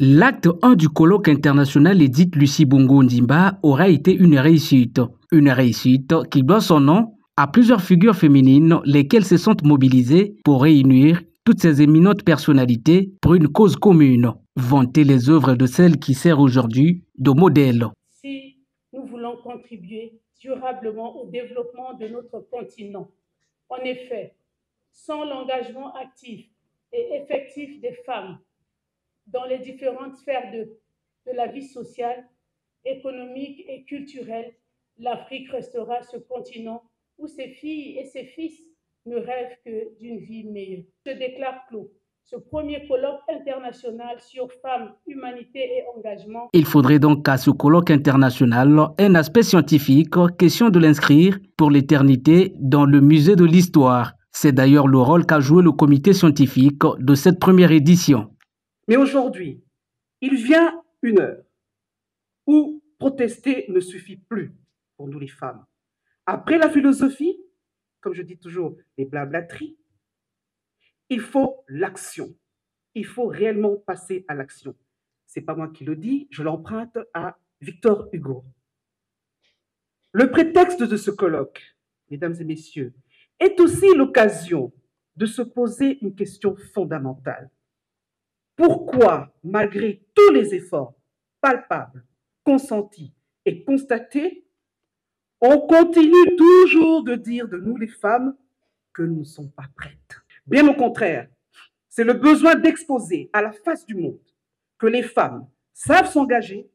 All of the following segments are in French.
L'acte 1 du colloque international Edith Lucie Bongo Ondimba aura été une réussite. Une réussite qui doit son nom à plusieurs figures féminines, lesquelles se sont mobilisées pour réunir toutes ces éminentes personnalités pour une cause commune, vanter les œuvres de celles qui servent aujourd'hui de modèle. Si nous voulons contribuer durablement au développement de notre continent, en effet, sans l'engagement actif et effectif des femmes dans les différentes sphères de la vie sociale, économique et culturelle, l'Afrique restera ce continent où ses filles et ses fils ne rêvent que d'une vie meilleure. Je déclare clos ce premier colloque international sur femmes, humanité et engagement. Il faudrait donc qu'à ce colloque international, un aspect scientifique, question de l'inscrire pour l'éternité dans le musée de l'histoire. C'est d'ailleurs le rôle qu'a joué le comité scientifique de cette première édition. Mais aujourd'hui, il vient une heure où protester ne suffit plus pour nous les femmes. Après la philosophie, comme je dis toujours, les blablateries, il faut l'action. Il faut réellement passer à l'action. C'est pas moi qui le dis, je l'emprunte à Victor Hugo. Le prétexte de ce colloque, mesdames et messieurs, est aussi l'occasion de se poser une question fondamentale. Pourquoi, malgré tous les efforts palpables, consentis et constatés, on continue toujours de dire de nous les femmes que nous ne sommes pas prêtes? Bien au contraire, c'est le besoin d'exposer à la face du monde que les femmes savent s'engager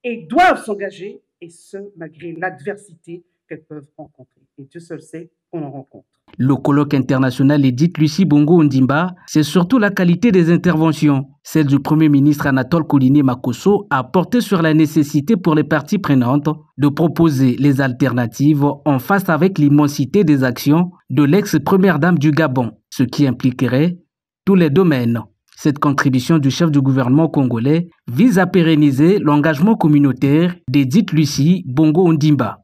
et doivent s'engager, et ce, malgré l'adversité qu'elles peuvent rencontrer. Et Dieu seul sait qu'on en rencontre. Le colloque international Edith Lucie Bongo Ondimba, c'est surtout la qualité des interventions. Celle du Premier ministre Anatole Kouliné Makosso a porté sur la nécessité pour les parties prenantes de proposer les alternatives en face avec l'immensité des actions de l'ex-première dame du Gabon, ce qui impliquerait tous les domaines. Cette contribution du chef du gouvernement congolais vise à pérenniser l'engagement communautaire d'Edith Lucie Bongo Ondimba.